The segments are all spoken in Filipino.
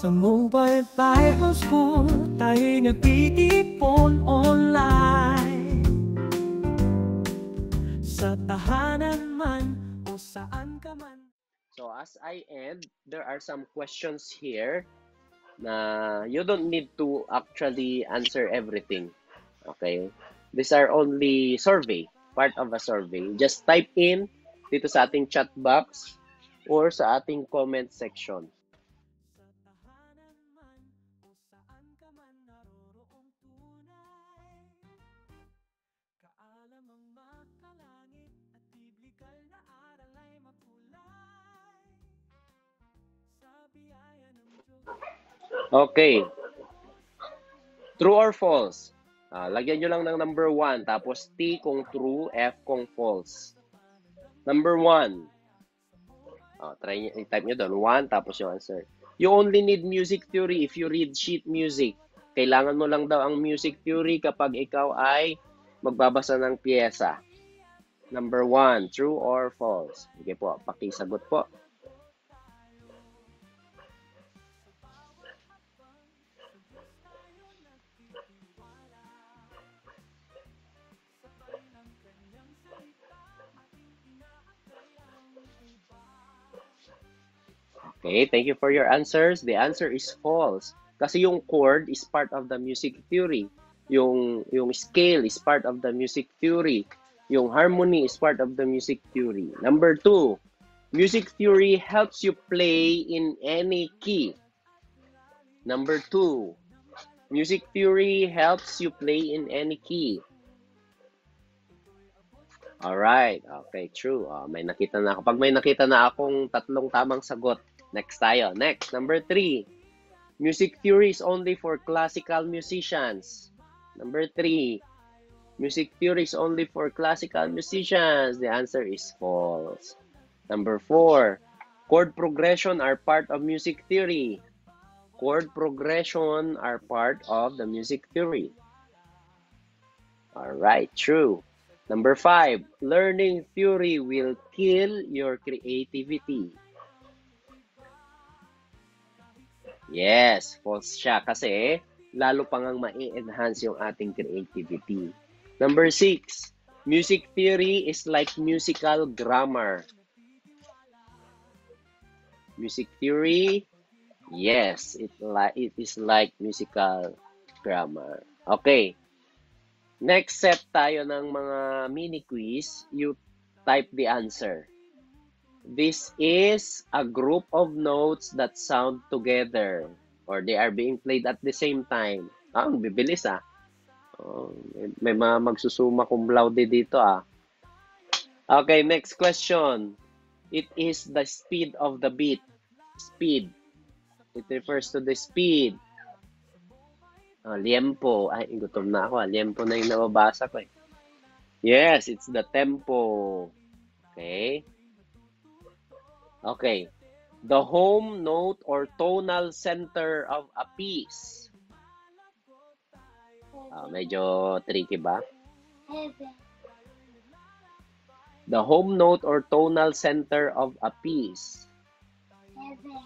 Sa mobile Bible School, tayo'y nagtitipon online. Sa tahanan man o saan ka man. So as I end, there are some questions here na you don't need to actually answer everything. Okay? These are only survey, part of a survey. Just type in dito sa ating chat box or sa ating comment section. Okay. True or false? Lagyan nyo lang ng number 1, tapos T kung true, F kung false. Number 1. Type nyo doon, 1, tapos yung answer. You only need music theory if you read sheet music. Kailangan mo lang daw ang music theory kapag ikaw ay magbabasa ng piyesa. Number 1, true or false? Sige po, pakisagot po. Okay, thank you for your answers. The answer is false. Kasi yung chord is part of the music theory. Yung scale is part of the music theory. Yung harmony is part of the music theory. Number 2, music theory helps you play in any key. Number 2, music theory helps you play in any key. Alright, okay, true. May nakita na ako. Pag may nakita na akong tatlong tamang sagot, next tayo. Next, number 3. Music theory is only for classical musicians. Number 3. Music theory is only for classical musicians. The answer is false. Number 4. Chord progression are part of music theory. Chord progression are part of the music theory. Alright, true. Number 5. Learning theory will kill your creativity. Yes, false siya kasi lalo pang ang ma-enhance yung ating creativity. Number 6, music theory is like musical grammar. Music theory, yes, it is like musical grammar. Okay. Next set tayo ng mga mini quiz. You type the answer. This is a group of notes that sound together or they are being played at the same time. Ang bibilis may mga magsusuma cum laude dito Okay, next question. It is the speed of the beat. Speed. It refers to the speed. Liempo. Ay, gutom na ako. Liempo na yung nababasa ko . Yes, it's the tempo. Okay. Okay. The home note or tonal center of a piece. Medyo tricky ba? The home note or tonal center of a piece.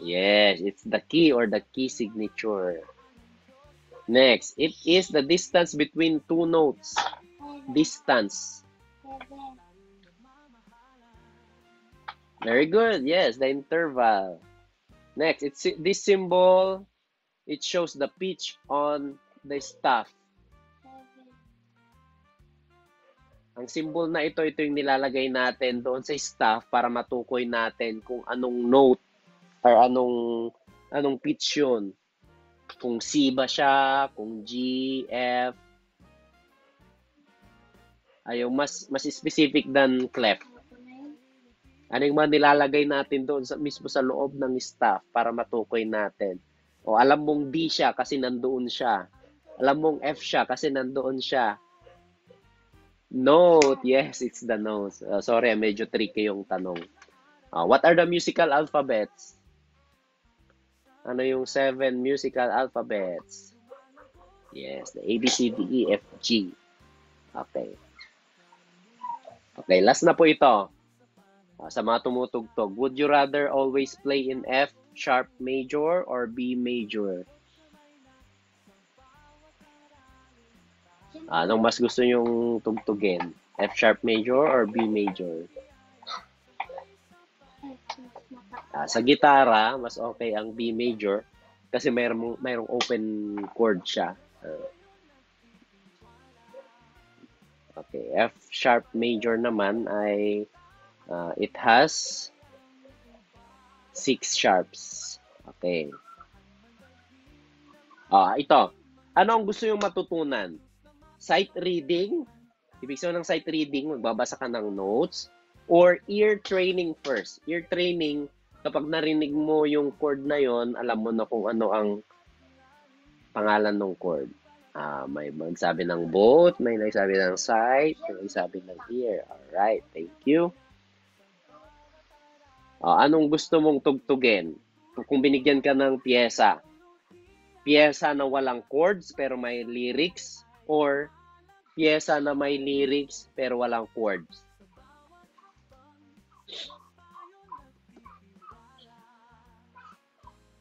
Yes, it's the key or the key signature. Next, it is the distance between two notes. Distance. Very good. Yes, the interval. Next, it's this symbol. It shows the pitch on the staff. Ang symbol na ito yung nilalagay natin doon sa staff para matukoy natin kung anong note or anong pitch yun. Kung C ba siya, kung G, F. Ayaw, mas specific than clef. Ano yung mga nilalagay natin doon mismo sa loob ng staff para matukoy natin. O alam mong D siya kasi nandoon siya. Alam mong F siya kasi nandoon siya. Note. Yes, it's the note. Sorry, medyo tricky yung tanong. What are the musical alphabets? Ano yung 7 musical alphabets? Yes, the A, B, C, D, E, F, G. Okay. Okay, last na po ito. Sa mga tumutugtog, would you rather always play in F sharp major or B major? Anong mas gusto nyong tugtugin? F sharp major or B major? Sa gitara, mas okay ang B major kasi mayroong open chord siya. Okay, F sharp major naman ay it has 6 sharps. Okay. Ito. Ano ang gusto yung matutunan? Sight reading? Ibig sabihin ng sight reading, magbabasa ka ng notes. Or ear training first. Ear training, kapag narinig mo yung chord na yon, alam mo na kung ano ang pangalan ng chord. May magsabi ng both, may nagsabi ng sight, may nagsabi ng ear. Alright, thank you. Anong gusto mong tugtugin? Kung binigyan ka ng piyesa na walang chords pero may lyrics, or piyesa na may lyrics pero walang chords?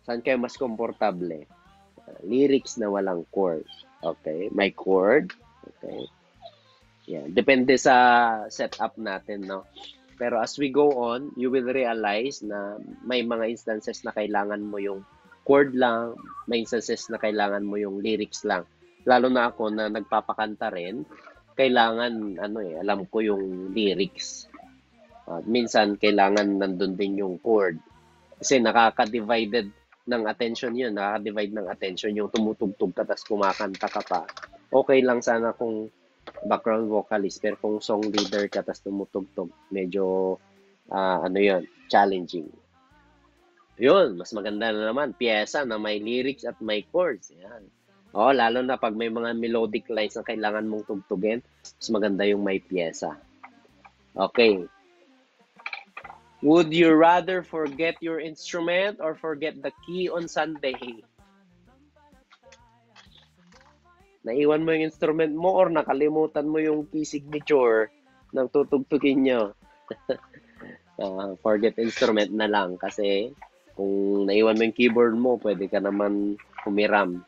Saan kayo mas komportable? Lyrics na walang chords. Okay, may chord. Okay. Yeah, depende sa setup natin, no? Pero as we go on, you will realize na may mga instances na kailangan mo yung chord lang, may instances na kailangan mo yung lyrics lang. Lalo na ako na nagpapakanta rin, kailangan alam ko yung lyrics. Minsan kailangan nandun din yung chord. Kasi nakaka-divided ng attention yun, nakaka-divide ng attention yung tumutugtog ka tapos kumakanta ka pa. Okay lang sana kung background vocalist, pero kung song leader ka tapos tumutugtog, medyo yun, challenging. Yun, mas maganda na naman, piyesa na may lyrics at may chords. Yan. Lalo na pag may mga melodic lines na kailangan mong tugtugin, mas maganda yung may piyesa. Okay. Would you rather forget your instrument or forget the key on Sunday? Naiwan mo yung instrument mo or nakalimutan mo yung key signature ng tutugtugin nyo? Forget instrument na lang kasi kung naiwan mo yung keyboard mo, pwede ka naman humiram.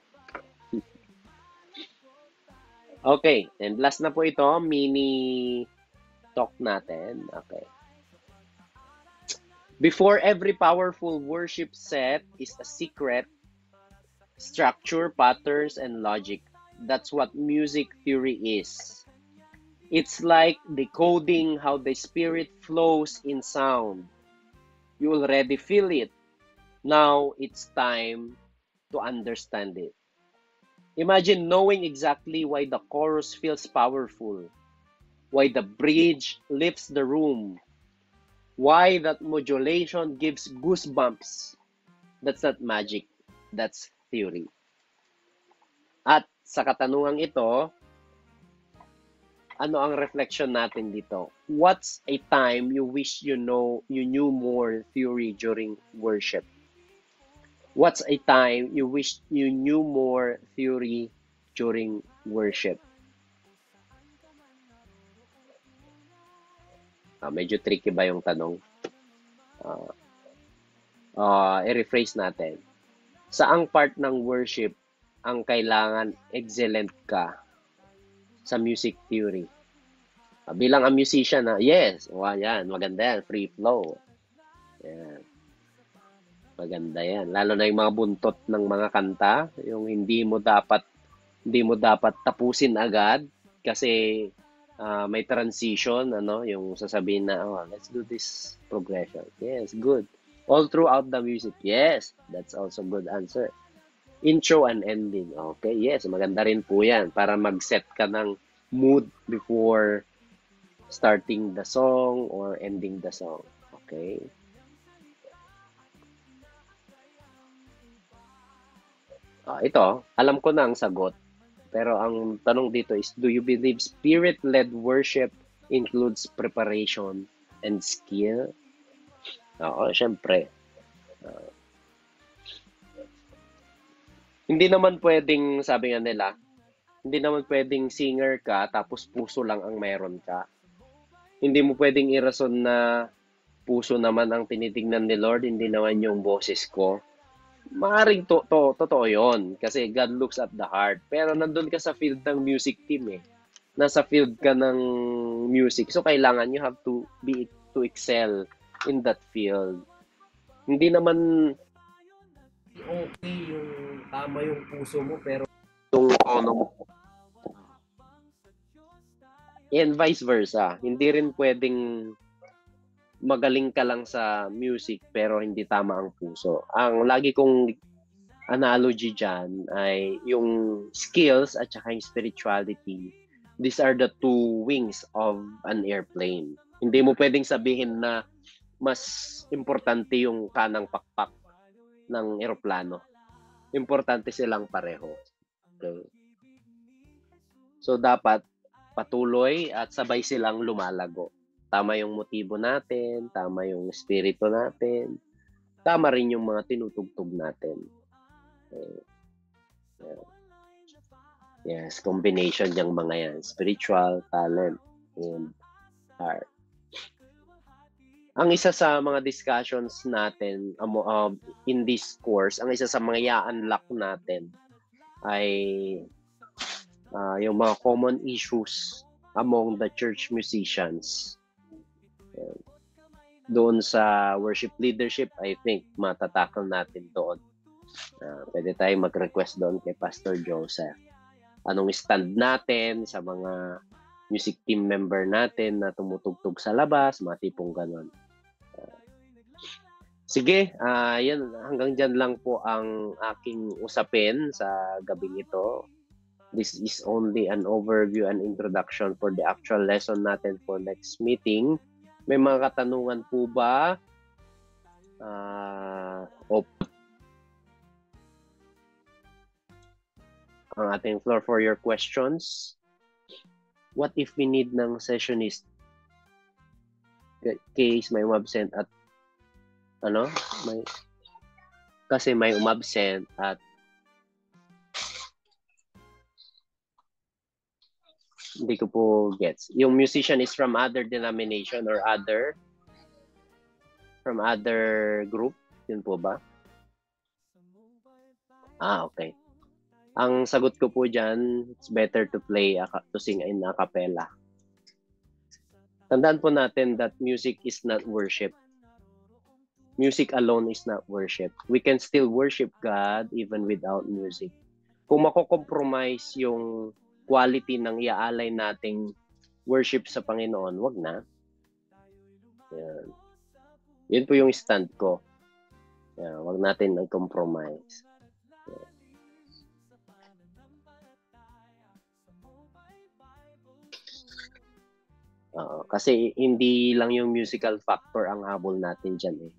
Okay, and last na po ito, mini talk natin. Okay. Before every powerful worship set is a secret, structure, patterns, and logic. That's what music theory is. It's like decoding how the spirit flows in sound. You already feel it. Now it's time to understand it. Imagine knowing exactly why the chorus feels powerful, why the bridge lifts the room, why that modulation gives goosebumps. That's not magic, that's theory. At sa katanungang ito, ano ang reflection natin dito? What's a time you wish you knew more theory during worship? What's a time you wish you knew more theory during worship? Medyo tricky ba yung tanong? I-rephrase natin. Saang part ng worship ang kailangan excellent ka sa music theory? Bilang ang musician, yes, yan, maganda yan, free flow. Yan. Maganda yan. Lalo na yung mga buntot ng mga kanta, yung hindi mo dapat tapusin agad kasi may transition, yung sasabihin na, let's do this progression. Yes, good. All throughout the music. Yes, that's also good answer. Intro and ending. Okay, yes, maganda rin po yan para mag-set ka ng mood before starting the song or ending the song. Okay. Ito, alam ko na ang sagot. Pero ang tanong dito is, do you believe spirit-led worship includes preparation and skill? Oo, syempre. Hindi naman pwedeng, sabi nga nila, hindi naman pwedeng singer ka tapos puso lang ang meron ka. Hindi mo pwedeng irason na puso naman ang tinitingnan ni Lord, hindi naman yung boses ko. Maaring totoo yon kasi God looks at the heart. Pero nandun ka sa field ng music team eh. Nasa field ka ng music. So, kailangan you have to be to excel in that field. Hindi naman okay yung tama yung puso mo pero yung tono mo. And vice versa. Hindi rin pwedeng magaling ka lang sa music pero hindi tama ang puso. Ang lagi kong analogy dyan ay yung skills at saka yung spirituality. These are the two wings of an airplane. Hindi mo pwedeng sabihin na mas importante yung kanang pakpak ng eroplano. Importante silang pareho. Okay. So dapat patuloy at sabay silang lumalago. Tama yung motibo natin, tama yung espiritu natin, tama rin yung mga tinutugtog natin. Okay. Yes, combination yung mga yan. Spiritual, talent, and heart. Ang isa sa mga discussions natin in this course, ang isa sa mga i-unlock natin ay yung mga common issues among the church musicians. Doon sa worship leadership, I think matatakal natin doon. Pwede tayong mag-request doon kay Pastor Joseph. Anong stand natin sa mga music team member natin na tumutugtog sa labas, mga tipong ganon. Sige, yan, hanggang dyan lang po ang aking usapin sa gabing ito. This is only an overview and introduction for the actual lesson natin for next meeting. May mga katanungan po ba? Ang ating floor for your questions. What if we need ng sessionist? Case may umabsent at kasi may umabsent at hindi ko po gets. Yung musician is from other denomination or from other group? Yun po ba? Okay. Ang sagot ko po dyan, it's better to sing in a cappella. Tandaan po natin that music is not worship. Music alone is not worship. We can still worship God even without music. Kung mako-compromise yung quality ng iaalay nating worship sa Panginoon, wag na. Yan. Yun po yung stand ko. Yan, wag natin mag-compromise. Kasi hindi lang yung musical factor ang habol natin dyan eh.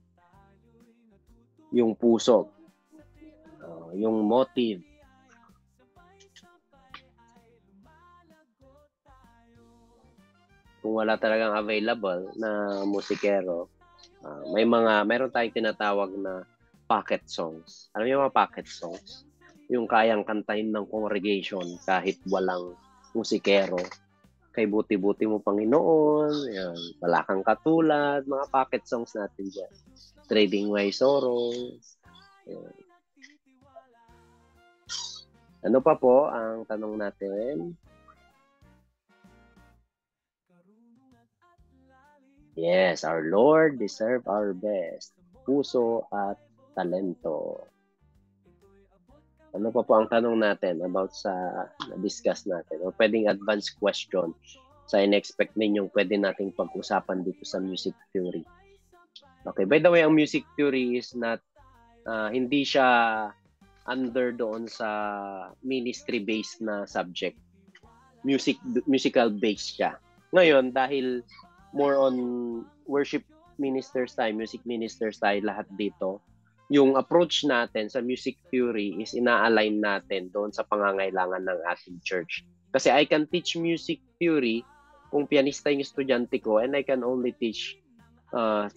Yung puso, yung motive, kung wala talagang available na musikero, meron tayong tinatawag na pocket songs. Alam niyo mga pocket songs? Yung kayang kantahin ng congregation kahit walang musikero. Kay buti-buti mo Panginoon, yan, wala kang katulad, mga pocket songs natin dyan. Trading My Sorrows. Yan. Ano pa po ang tanong natin? Yes, our Lord deserve our best. Puso at talento. Ano pa po ang tanong natin about sa na-discuss natin? O pwedeng advanced question sa in-expect ninyong pwede nating pag-usapan dito sa music theory. Okay, by the way, ang music theory is not, hindi siya under doon sa ministry-based na subject. Musical-based siya. Ngayon, dahil more on worship ministers tayo, music ministers tayo, lahat dito, yung approach natin sa music theory is ina-align natin doon sa pangangailangan ng ating church. Kasi I can teach music theory kung pianista yung estudyante ko and I can only teach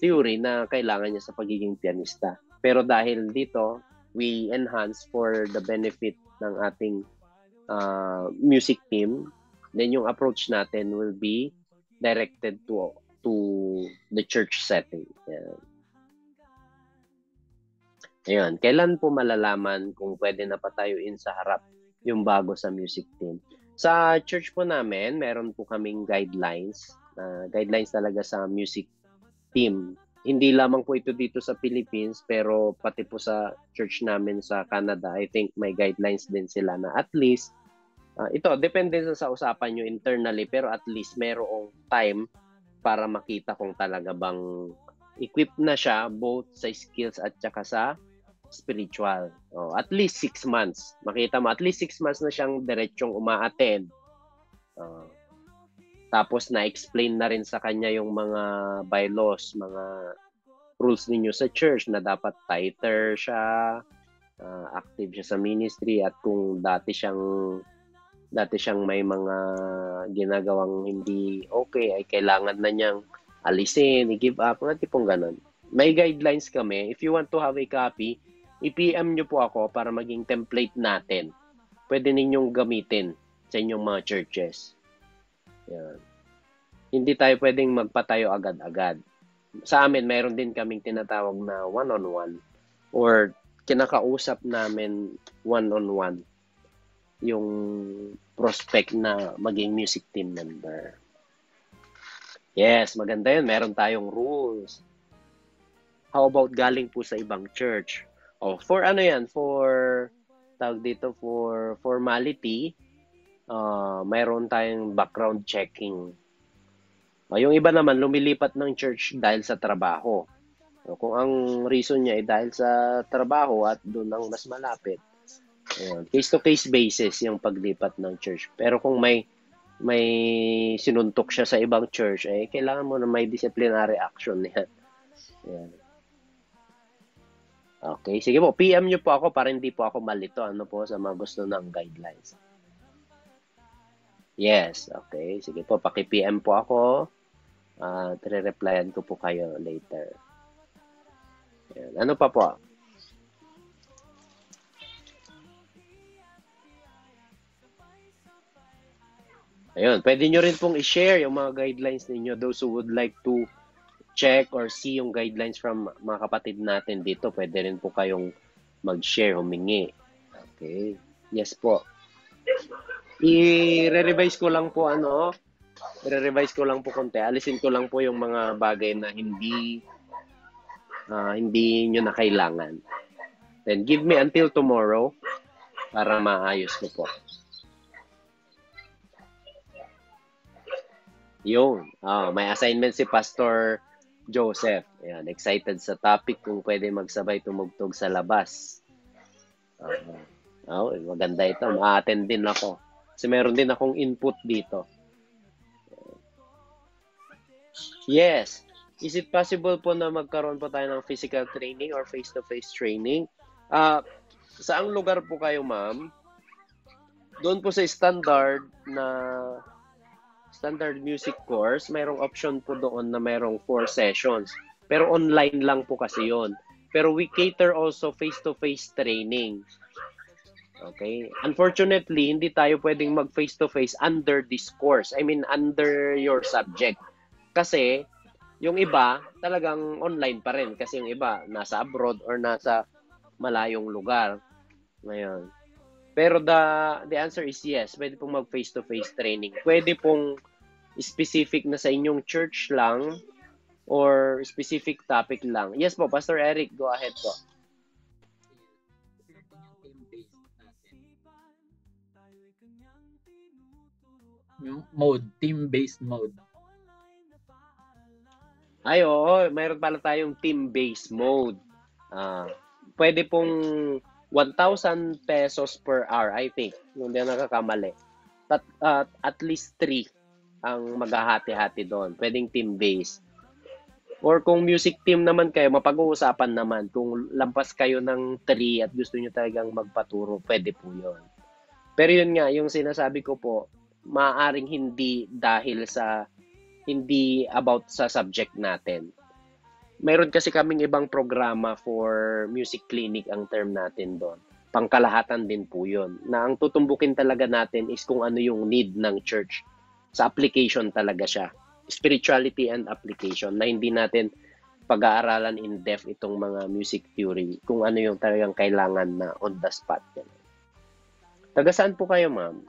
theory na kailangan niya sa pagiging pianista. Pero dahil dito, we enhance for the benefit ng ating music team, then yung approach natin will be directed to to the church setting. Yan. Ayun, kailan po malalaman kung pwede na patayuin sa harap yung bago sa music team? Sa church po namin, meron po kaming guidelines. Guidelines talaga sa music team. Hindi lamang po ito dito sa Philippines, pero pati po sa church namin sa Canada, I think may guidelines din sila na at least, ito, depende sa usapan nyo internally, pero at least merong time para makita kung talaga bang equipped na siya both sa skills at saka sa spiritual. At least 6 months. Makita mo, at least 6 months na siyang diretsong uma-attend. Tapos na-explain na rin sa kanya yung mga bylaws, mga rules ninyo sa church na dapat tither siya, active siya sa ministry, at kung dati siyang may mga ginagawang hindi okay, ay kailangan na niyang alisin, i-give up, mga tipong ganun. May guidelines kami. If you want to have a copy, i-PM nyo po ako para maging template natin. Pwede ninyong gamitin sa inyong mga churches. Yan. Hindi tayo pwedeng magpatayo agad-agad. Sa amin, mayroon din kaming tinatawag na one-on-one or kinakausap namin one-on-one yung prospect na maging music team member. Yes, maganda yun. Meron tayong rules. How about galing po sa ibang church? For ano yan? For formality, mayroon tayong background checking. Yung iba naman, lumilipat ng church dahil sa trabaho. Kung ang reason niya ay dahil sa trabaho at doon ang mas malapit, case-to-case basis yung paglipat ng church. Pero kung may sinuntok siya sa ibang church, kailangan mo na may disciplinary action yan. Yan. Okay, sige po, PM nyo po ako para hindi po ako malito sa mga gusto ng guidelines. Yes, okay. Sige po, paki-PM po ako. Re-replyan ko po kayo later. Yan. Ano pa po? Ayun, pwede nyo rin pong i-share yung mga guidelines ninyo. Those who would like to check or see yung guidelines from mga kapatid natin dito, pwede rin po kayong mag-share, humingi. Okay. Yes po. I-revise ko lang po konti. Alisin ko lang po yung mga bagay na hindi nyo na kailangan. Then give me until tomorrow para maayos ko po. Yun. May assignment si Pastor Joseph. Ayan, excited sa topic kung pwede magsabay tumugtog sa labas. Maganda ito. Ma-attend din ako. Kasi meron din akong input dito. Yes. Is it possible po na magkaroon po tayo ng physical training or face-to-face training? Saang lugar po kayo, ma'am? Doon po sa standard music course, mayroong option po doon na mayroong 4 sessions. Pero online lang po kasi yon. Pero we cater also face-to-face training. Okay? Unfortunately, hindi tayo pwedeng mag face-to-face under this course. I mean, under your subject. Kasi, yung iba, talagang online pa rin. Kasi yung iba, nasa abroad or nasa malayong lugar. Ngayon. Pero the answer is yes. Pwede pong mag face-to-face training. Pwede pong specific na sa inyong church lang or specific topic lang. Yes po, Pastor Eric, go ahead po. Yung mode, team-based mode. Ay, oo. Mayroon pala tayong team-based mode. Pwede pong 1,000 pesos per hour, I think. Kung hindi nakakamali. At least 3 ang maghahati-hati doon. Pwedeng team-based. Or kung music team naman kayo, mapag-uusapan naman. Kung lampas kayo ng 3 at gusto nyo talagang magpaturo, pwede po yun. Pero yun nga, yung sinasabi ko po, maaaring hindi dahil sa hindi about sa subject natin. Mayroon kasi kaming ibang programa for music clinic ang term natin doon. Pangkalahatan din po yun. Na ang tutumbukin talaga natin is kung ano yung need ng church. Sa application talaga siya. spirituality and application, na hindi natin pag-aaralan in depth itong mga music theory, kung ano yung talagang kailangan na on the spot. Taga saan po kayo, ma'am?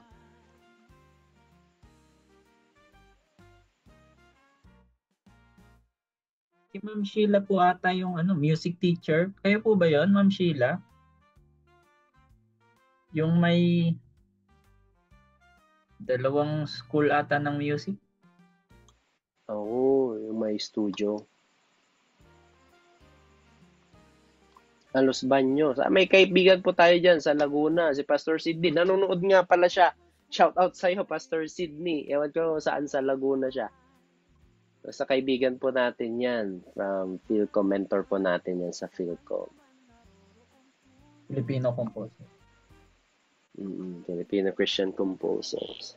Si Ma'am Sheila po ata yung music teacher. Kayo po ba yon, Ma'am Sheila? Yung may dalawang school ata ng music? Oo, yung may studio. Los Baños. May kaibigan po tayo dyan sa Laguna, si Pastor Sidney. Nanonood nga pala siya. Shout out sa'yo, Pastor Sidney. Ewan ko saan sa Laguna siya. Sa kaibigan po natin yan. From Philcom, mentor po natin yan sa Philcom. Filipino composer. Filipino Christian composers.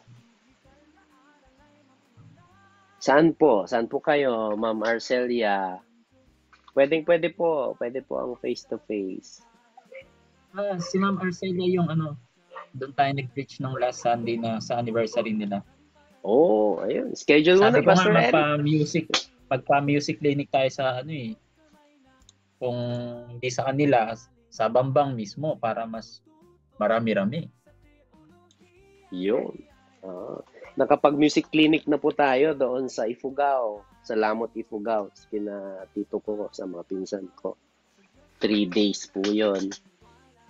Saan po? Saan po kayo, Ma'am Arcelia? Pwede po ang face-to-face. Si Ma'am Arcelia yung doon tayo nag-preach nung last Sunday na sa anniversary nila. Oh, ayun. Schedule mo na, Sabi ko Pastor nga Eric. magpa-music clinic tayo sa kung hindi sa kanila, sa Bambang mismo para mas marami-rami. Yun. Nakapag-music clinic na po tayo doon sa Ifugao. Sa Lamot, Ifugao. Kina tito ko, sa mga pinsan ko. 3 days po yun.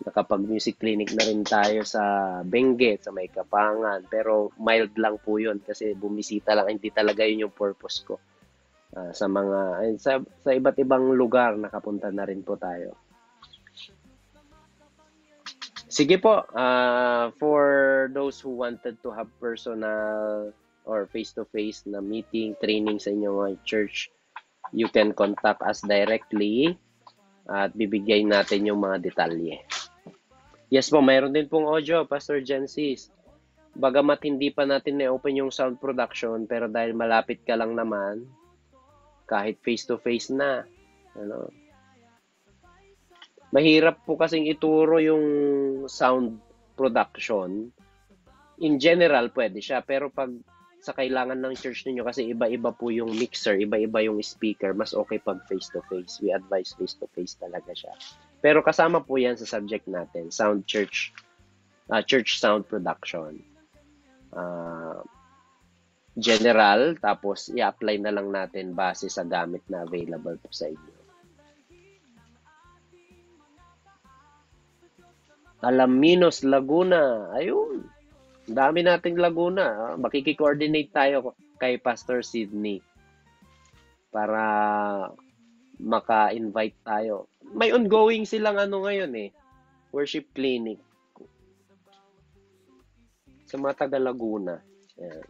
Nakapag-music clinic na rin tayo sa Benguet, sa May Kapangan. Pero mild lang po yun kasi bumisita lang. Hindi talaga yun yung purpose ko. Sa iba't ibang lugar nakapunta na rin po tayo. Sige po, for those who wanted to have personal or face-to-face na meeting, training sa inyong church, you can contact us directly at bibigay natin yung mga detalye. Yes po, mayroon din pong audio, Pastor Gensis. Bagamat hindi pa natin na-open yung sound production, pero dahil malapit ka lang naman, kahit face-to-face na, mahirap po kasing ituro yung sound production. In general, pwede siya. Pero pag sa kailangan ng church ninyo, kasi iba-iba po yung mixer, iba-iba yung speaker, mas okay pag face-to-face. We advise face-to-face talaga siya. Pero kasama po yan sa subject natin, church sound production. General, tapos i-apply na lang natin base sa gamit na available po sa inyo. Alaminos, Laguna. Ayun. Dami nating Laguna. Makiki-coordinate tayo kay Pastor Sidney para maka-invite tayo. May ongoing silang ngayon worship clinic sa mga taga Laguna. Ayan.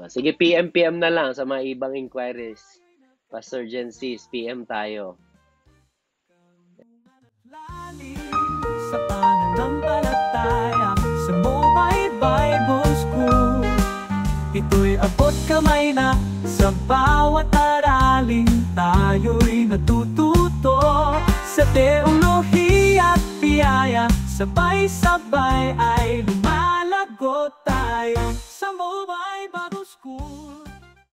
Sige, PM na lang sa mga ibang inquiries. Pastor Gensis, PM tayo. Lalim sa pananampalataya sa Mobile Bible School. Ito'y abot kamay na sa bawat aralin tayo'y natututo. Sa teolohiya at biyaya, sabay-sabay ay lumalago tayo.